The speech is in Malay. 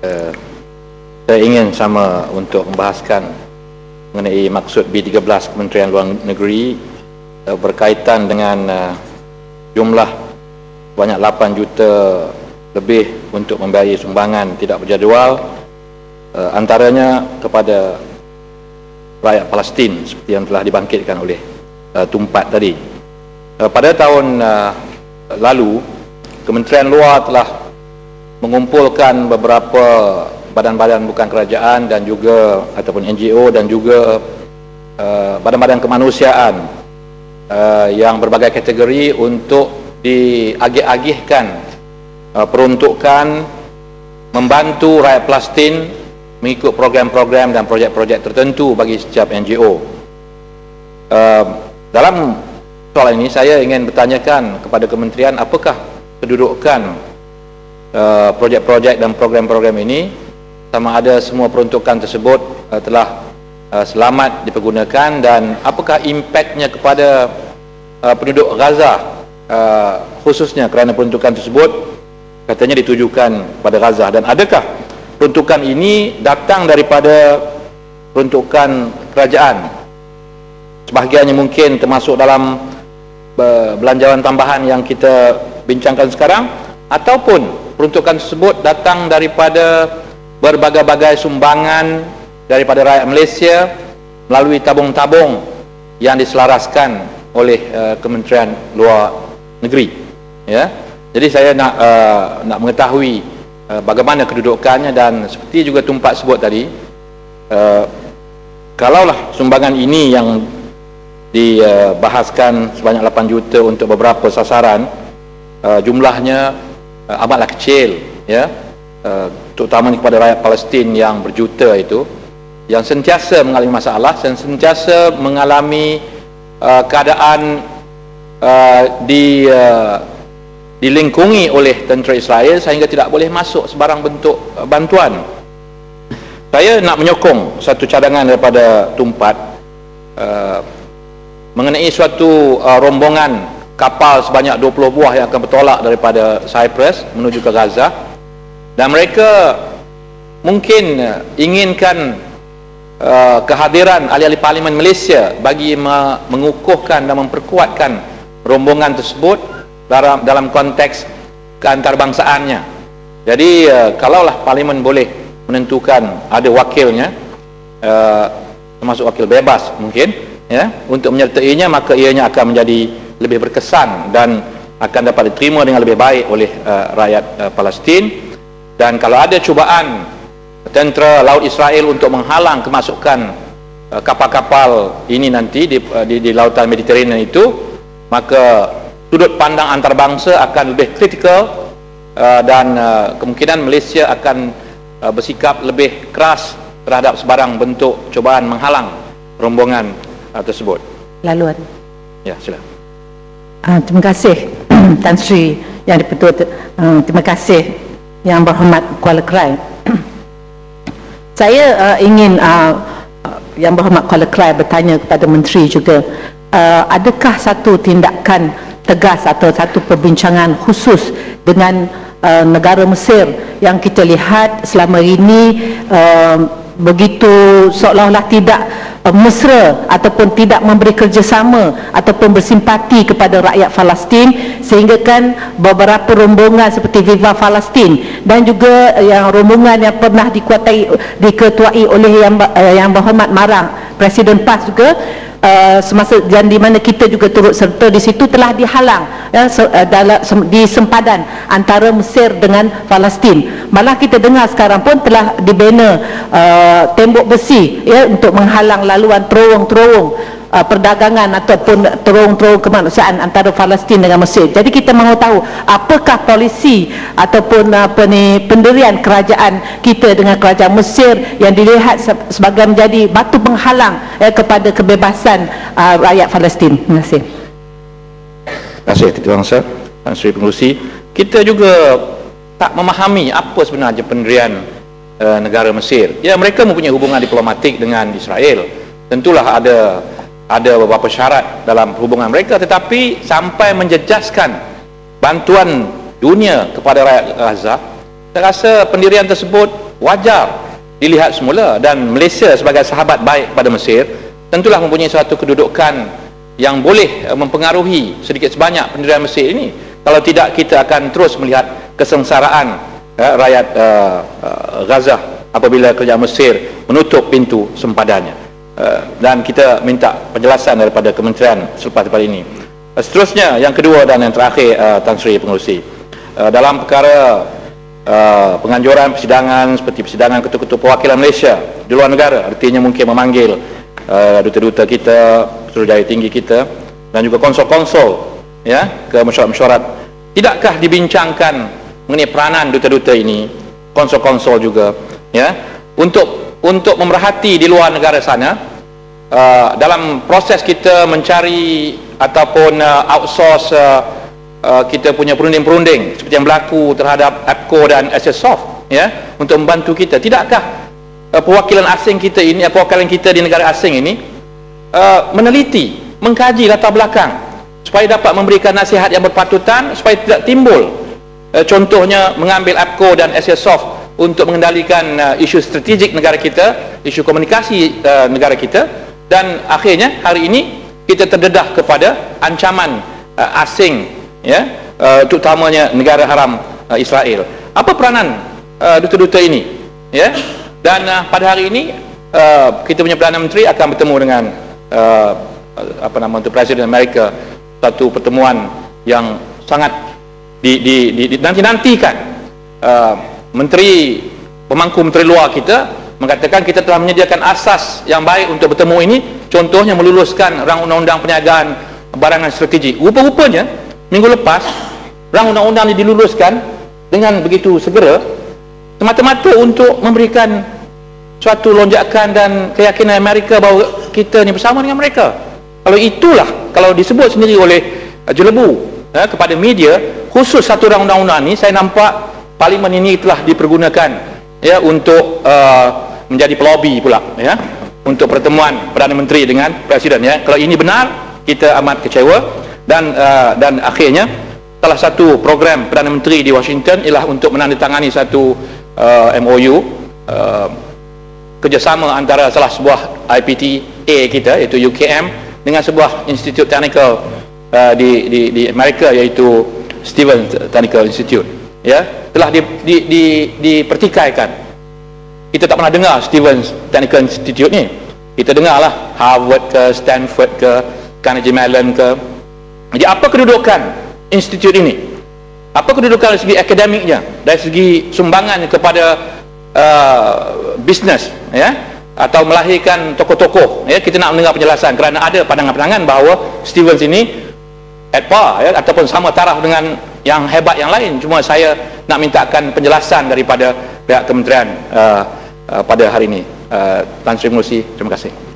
Saya ingin sama untuk membahaskan mengenai maksud B13 Kementerian Luar Negeri berkaitan dengan jumlah banyak 8 juta lebih untuk membayar sumbangan tidak berjadual, antaranya kepada rakyat Palestin seperti yang telah dibangkitkan oleh Tumpat tadi. Pada tahun lalu, Kementerian Luar telah mengumpulkan beberapa badan-badan bukan kerajaan dan juga ataupun NGO dan juga badan-badan kemanusiaan yang berbagai kategori untuk diagih-agihkan peruntukan membantu rakyat Palestin mengikut program-program dan projek-projek tertentu bagi setiap NGO. Dalam soalan ini saya ingin bertanyakan kepada kementerian, apakah kedudukan projek-projek dan program-program ini, sama ada semua peruntukan tersebut telah selamat dipergunakan, dan apakah impaknya kepada penduduk Gaza, khususnya kerana peruntukan tersebut katanya ditujukan pada Gaza, dan adakah peruntukan ini datang daripada peruntukan kerajaan, sebahagiannya mungkin termasuk dalam belanjawan tambahan yang kita bincangkan sekarang, ataupun peruntukan tersebut datang daripada berbagai-bagai sumbangan daripada rakyat Malaysia melalui tabung-tabung yang diselaraskan oleh Kementerian Luar Negeri. Ya, jadi saya nak mengetahui bagaimana kedudukannya, dan seperti juga Tumpat sebut tadi, kalaulah sumbangan ini yang dibahaskan sebanyak 8 juta untuk beberapa sasaran, jumlahnya amatlah kecil, ya, terutama kepada rakyat Palestin yang berjuta itu, yang sentiasa mengalami masalah dan sentiasa mengalami keadaan dilingkungi oleh tentera Israel sehingga tidak boleh masuk sebarang bentuk bantuan. Saya nak menyokong satu cadangan daripada Tumpat mengenai suatu rombongan kapal sebanyak 20 buah yang akan bertolak daripada Cyprus menuju ke Gaza, dan mereka mungkin inginkan kehadiran ahli-ahli Parlimen Malaysia bagi mengukuhkan dan memperkuatkan rombongan tersebut dalam konteks keantarabangsaannya. Jadi kalaulah Parlimen boleh menentukan ada wakilnya, termasuk wakil bebas mungkin, ya, untuk menyertainya, maka ianya akan menjadi lebih berkesan dan akan dapat diterima dengan lebih baik oleh rakyat Palestin. Dan kalau ada cubaan tentera laut Israel untuk menghalang kemasukan kapal-kapal ini nanti di lautan Mediterranean itu, maka sudut pandang antarabangsa akan lebih kritikal, dan kemungkinan Malaysia akan bersikap lebih keras terhadap sebarang bentuk cubaan menghalang rombongan tersebut. Laluan. Ya, silakan. Terima kasih Tan Sri Yang Dipertua. Terima kasih Yang Berhormat Kuala Krai. Saya ingin Yang Berhormat Kuala Krai bertanya kepada Menteri juga, adakah satu tindakan tegas atau satu perbincangan khusus dengan negara Mesir yang kita lihat selama ini begitu seolah-olah tidak mesra ataupun tidak memberi kerjasama ataupun bersimpati kepada rakyat Palestin, sehingga kan beberapa rombongan seperti Viva Palestin dan juga yang rombongan yang pernah diketuai oleh yang Berhormat Marang Presiden PAS juga, semasa dan di mana kita juga turut serta di situ, telah dihalang, ya, di sempadan antara Mesir dengan Palestin. Malah kita dengar sekarang pun telah dibina tembok besi, ya, untuk menghalang laluan terowong-terowong perdagangan ataupun terowong-terowong kemanusiaan antara Palestin dengan Mesir. Jadi kita mahu tahu apakah polisi ataupun pendirian kerajaan kita dengan kerajaan Mesir yang dilihat sebagai menjadi batu penghalang kepada kebebasan rakyat Palestin. Terima kasih. Terima kasih Ketua Bangsa, Tan Sri Pengerusi. Kita juga tak memahami apa sebenarnya pendirian negara Mesir. Ya, mereka mempunyai hubungan diplomatik dengan Israel. Tentulah ada beberapa syarat dalam hubungan mereka, tetapi sampai menjejaskan bantuan dunia kepada rakyat Gaza, saya rasa pendirian tersebut wajar dilihat semula, dan Malaysia sebagai sahabat baik pada Mesir tentulah mempunyai suatu kedudukan yang boleh mempengaruhi sedikit sebanyak pendirian Mesir ini. Kalau tidak, kita akan terus melihat kesengsaraan rakyat Gaza apabila kerajaan Mesir menutup pintu sempadannya. Dan kita minta penjelasan daripada kementerian selepas daripada ini. Seterusnya, yang kedua dan yang terakhir, Tan Sri Pengerusi, dalam perkara penganjuran persidangan seperti persidangan ketua-ketua perwakilan Malaysia di luar negara, artinya mungkin memanggil duta-duta kita, Suruhanjaya tinggi kita, dan juga konsul-konsul ke mesyuarat-mesyuarat, tidakkah dibincangkan mengenai peranan duta-duta ini, konsul-konsul juga, untuk memerhati di luar negara sana dalam proses kita mencari ataupun outsource kita punya perunding-perunding seperti yang berlaku terhadap APCO dan SSOF, untuk membantu kita. Tidakkah perwakilan asing kita ini, perwakilan kita di negara asing ini meneliti, mengkaji latar belakang supaya dapat memberikan nasihat yang berpatutan supaya tidak timbul contohnya mengambil APCO dan SSOF untuk mengendalikan isu strategik negara kita, isu komunikasi negara kita, dan akhirnya hari ini kita terdedah kepada ancaman asing, terutamanya negara haram Israel. Apa peranan duta-duta ini? Dan pada hari ini kita punya Perdana Menteri akan bertemu dengan untuk Presiden Amerika, satu pertemuan yang sangat dinanti-nantikan. Menteri pemangku menteri luar kita mengatakan kita telah menyediakan asas yang baik untuk bertemu ini, contohnya meluluskan rang undang-undang perniagaan barangan strategik. Rupa-rupanya minggu lepas rang undang-undang ini diluluskan dengan begitu segera, semata-mata untuk memberikan suatu lonjakan dan keyakinan Amerika bahawa kita ni bersama dengan mereka. Kalau itulah, kalau disebut sendiri oleh Jelebu kepada media, khusus satu rang undang-undang ni, saya nampak parlimen ini telah dipergunakan untuk menjadi pelobi pula untuk pertemuan Perdana Menteri dengan Presiden. Kalau ini benar, kita amat kecewa, dan akhirnya salah satu program Perdana Menteri di Washington ialah untuk menandatangani satu MOU kerjasama antara salah sebuah IPTA kita, iaitu UKM, dengan sebuah institut teknikal di Amerika, iaitu Stevens Technical Institute. Telah dipertikaikan. Kita tak pernah dengar Stevens Technical Institute ni. Kita dengarlah Harvard ke, Stanford ke, Carnegie Mellon ke. Jadi apa kedudukan institut ini? Apa kedudukan dari segi akademiknya, dari segi sumbangan kepada bisnes, atau melahirkan tokoh-tokoh? Kita nak mendengar penjelasan, kerana ada pandangan-pandangan bahawa Stevens ini at par, ataupun sama taraf dengan yang hebat yang lain. Cuma saya nak mintakan penjelasan daripada pihak kementerian pada hari ini. Tan Sri Pengerusi, terima kasih.